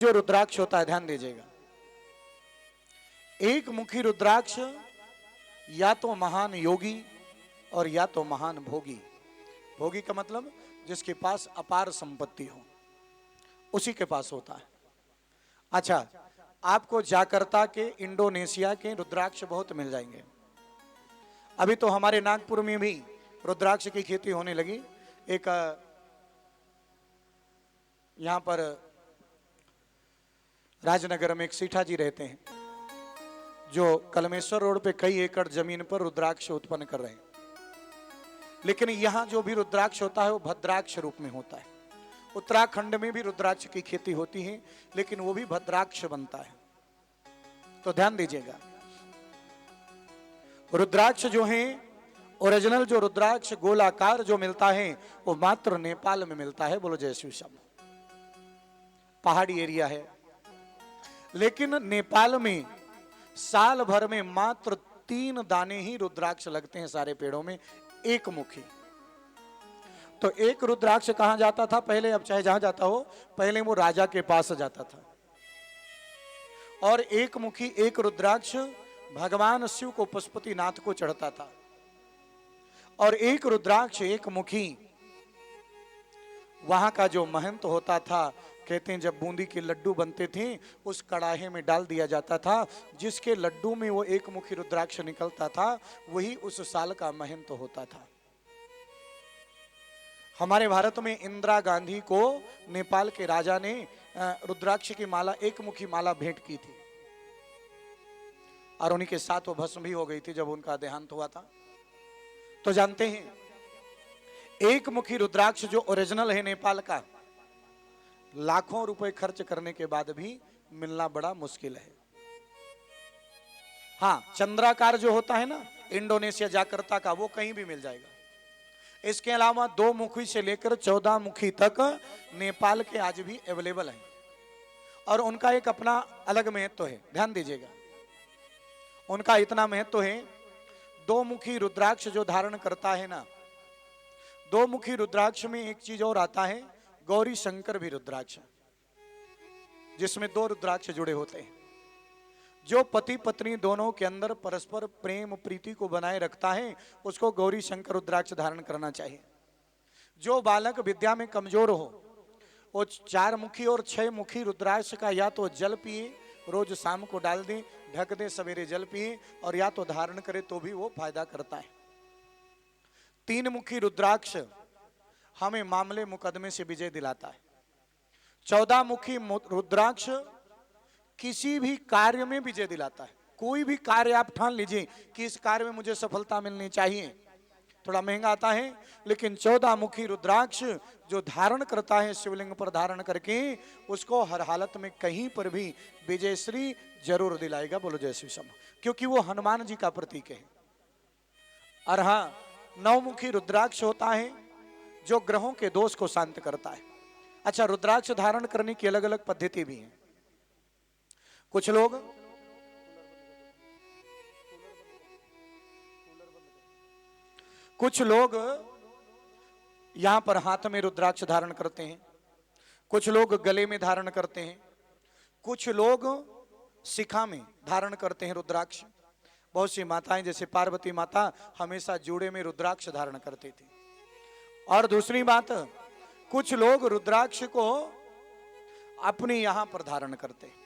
जो रुद्राक्ष होता है, ध्यान दीजिएगा, एक मुखी रुद्राक्ष या तो महान योगी और या तो महान भोगी। भोगी का मतलब जिसके पास अपार संपत्ति हो, उसी के पास होता है। अच्छा, आपको जाकर्ता के, इंडोनेशिया के रुद्राक्ष बहुत मिल जाएंगे। अभी तो हमारे नागपुर में भी रुद्राक्ष की खेती होने लगी। एक यहां पर राजनगर में एक सीठा जी रहते हैं, जो कलमेश्वर रोड पे कई एकड़ जमीन पर रुद्राक्ष उत्पन्न कर रहे हैं। लेकिन यहां जो भी रुद्राक्ष होता है वो भद्राक्ष रूप में होता है। उत्तराखंड में भी रुद्राक्ष की खेती होती है, लेकिन वो भी भद्राक्ष बनता है। तो ध्यान दीजिएगा, रुद्राक्ष जो है, ओरिजिनल जो रुद्राक्ष गोलाकार जो मिलता है वो मात्र नेपाल में मिलता है। बोलो जय श्री श्याम। पहाड़ी एरिया है, लेकिन नेपाल में साल भर में मात्र 3 दाने ही रुद्राक्ष लगते हैं सारे पेड़ों में, एक मुखी। तो एक रुद्राक्ष कहां जाता था पहले, अब चाहे जहां जाता हो, पहले वो राजा के पास जाता था। और एक मुखी एक रुद्राक्ष भगवान शिव को, पशुपतिनाथ को चढ़ता था। और एक रुद्राक्ष एक मुखी वहां का जो महंत होता था, कहते हैं जब बूंदी के लड्डू बनते थे उस कड़ाहे में डाल दिया जाता था। जिसके लड्डू में वो एक मुखी रुद्राक्ष निकलता था वही उस साल का महंत होता था। हमारे भारत में इंदिरा गांधी को नेपाल के राजा ने रुद्राक्ष की माला, एक मुखी माला भेंट की थी, और उन्हीं के साथ वो भस्म भी हो गई थी जब उनका देहांत हुआ था। तो जानते हैं, एक मुखी रुद्राक्ष जो ओरिजिनल है नेपाल का, लाखों रुपए खर्च करने के बाद भी मिलना बड़ा मुश्किल है। हाँ, चंद्राकार जो होता है ना इंडोनेशिया जाकर्ता का, वो कहीं भी मिल जाएगा। इसके अलावा 2 मुखी से लेकर 14 मुखी तक नेपाल के आज भी अवेलेबल है, और उनका एक अपना अलग महत्व है। ध्यान दीजिएगा, उनका इतना महत्व है, 2 मुखी रुद्राक्ष जो धारण करता है ना, 2 मुखी रुद्राक्ष में एक चीज और आता है, गौरी शंकर भी रुद्राक्ष, जिसमें 2 रुद्राक्ष जुड़े होते हैं। जो पति पत्नी दोनों के अंदर परस्पर प्रेम प्रीति को बनाए रखता है उसको गौरी शंकर रुद्राक्ष धारण करना चाहिए। जो बालक विद्या में कमजोर हो वो 4 मुखी और 6 मुखी रुद्राक्ष का या तो जल पिए, रोज शाम को डाल दें, ढक दे, सवेरे जल पिए, और या तो धारण करे तो भी वो फायदा करता है। 3 मुखी रुद्राक्ष हमें मामले मुकदमे से विजय दिलाता है। 14 मुखी रुद्राक्ष किसी भी कार्य में विजय दिलाता है। कोई भी कार्य आप ठान लीजिए कि इस कार्य में मुझे सफलता मिलनी चाहिए, थोड़ा महंगा आता है, लेकिन 14 मुखी रुद्राक्ष जो धारण करता है शिवलिंग पर धारण करके, उसको हर हालत में कहीं पर भी विजयश्री जरूर दिलाएगा। बोलो जय श्री श्याम, क्योंकि वो हनुमान जी का प्रतीक है। और हाँ, 9 मुखी रुद्राक्ष होता है जो ग्रहों के दोष को शांत करता है। अच्छा, रुद्राक्ष धारण करने की अलग अलग पद्धति भी है। कुछ लोग यहां पर हाथ में रुद्राक्ष धारण करते हैं, कुछ लोग गले में धारण करते हैं, कुछ लोग शिखा में धारण करते हैं रुद्राक्ष। बहुत सी माताएं जैसे पार्वती माता हमेशा जूड़े में रुद्राक्ष धारण करती थी। और दूसरी बात, कुछ लोग रुद्राक्ष को अपने यहां पर धारण करते हैं।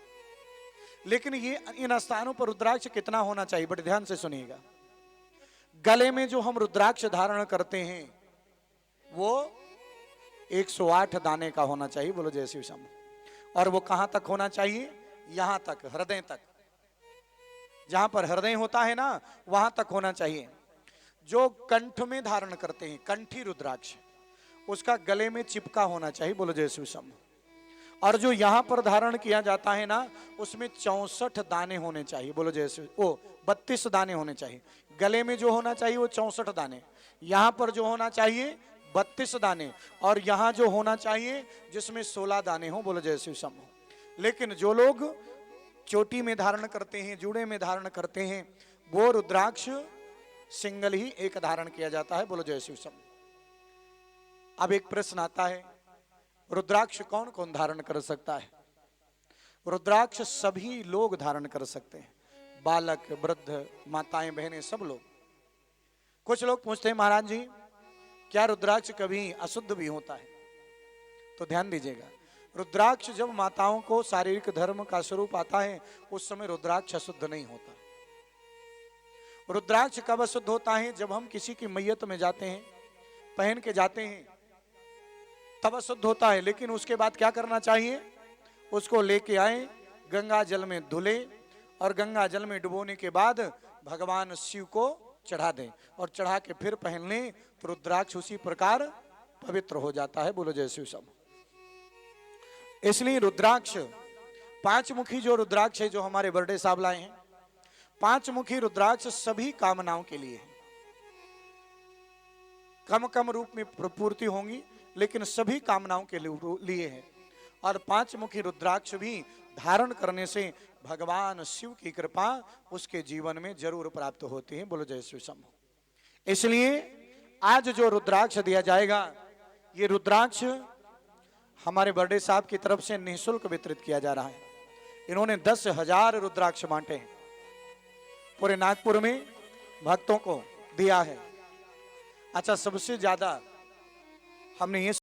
लेकिन ये इन स्थानों पर रुद्राक्ष कितना होना चाहिए, बड़े ध्यान से सुनिएगा। गले में जो हम रुद्राक्ष धारण करते हैं वो 108 दाने का होना चाहिए। बोलो जय शिव श्याम। और वो कहां तक होना चाहिए, यहां तक, हृदय तक। जहां पर हृदय होता है ना वहां तक होना चाहिए। जो कंठ में धारण करते हैं, कंठी रुद्राक्ष, उसका गले में चिपका होना चाहिए। बोलो जय शिव श्याम। और जो यहां पर धारण किया जाता है ना, उसमें 64 दाने होने चाहिए। बोलो जय शिव, ओ 32 दाने होने चाहिए। गले में जो होना चाहिए वो 64 दाने, यहां पर जो होना चाहिए 32 दाने, और यहां जो होना चाहिए जिसमें 16 दाने हो। बोलो जय शिव श्याम। लेकिन जो लोग चोटी में धारण करते हैं, जूड़े में धारण करते हैं, वो रुद्राक्ष सिंगल ही एक धारण किया जाता है। बोलो जय शिव श्याम। अब एक प्रश्न आता है, रुद्राक्ष कौन कौन धारण कर सकता है? रुद्राक्ष सभी लोग धारण कर सकते हैं, बालक, वृद्ध, माताएं, बहनें, सब लोग। कुछ लोग पूछते हैं महाराज जी क्या रुद्राक्ष कभी अशुद्ध भी होता है? तो ध्यान दीजिएगा, रुद्राक्ष जब माताओं को शारीरिक धर्म का स्वरूप आता है उस समय रुद्राक्ष अशुद्ध नहीं होता। रुद्राक्ष कब अशुद्ध होता है? जब हम किसी की मैयत में जाते हैं, पहन के जाते हैं, तब अशुद्ध होता है। लेकिन उसके बाद क्या करना चाहिए? उसको लेके आए, गंगा जल में धुले और गंगा जल में डुबोने के बाद भगवान शिव को चढ़ा दें और चढ़ा के फिर पहन लें तो रुद्राक्ष उसी प्रकार पवित्र हो जाता है। बोलो जय शिव सब। इसलिए रुद्राक्ष, पांचमुखी जो रुद्राक्ष है जो हमारे बर्थडे साहब लाए हैं, पांचमुखी रुद्राक्ष सभी कामनाओं के लिए है। कम कम रूप में पूर्ति होंगी लेकिन सभी कामनाओं के लिए है। और पांचमुखी रुद्राक्ष भी धारण करने से भगवान शिव की कृपा उसके जीवन में जरूर प्राप्त होती है। बोलो जय शिव शंभो। इसलिए आज जो रुद्राक्ष दिया जाएगा, ये रुद्राक्ष हमारे बर्थडे साहब की तरफ से निःशुल्क वितरित किया जा रहा है। इन्होंने 10,000 रुद्राक्ष बांटे हैं, पूरे नागपुर में भक्तों को दिया है। अच्छा, सबसे ज्यादा हमने ये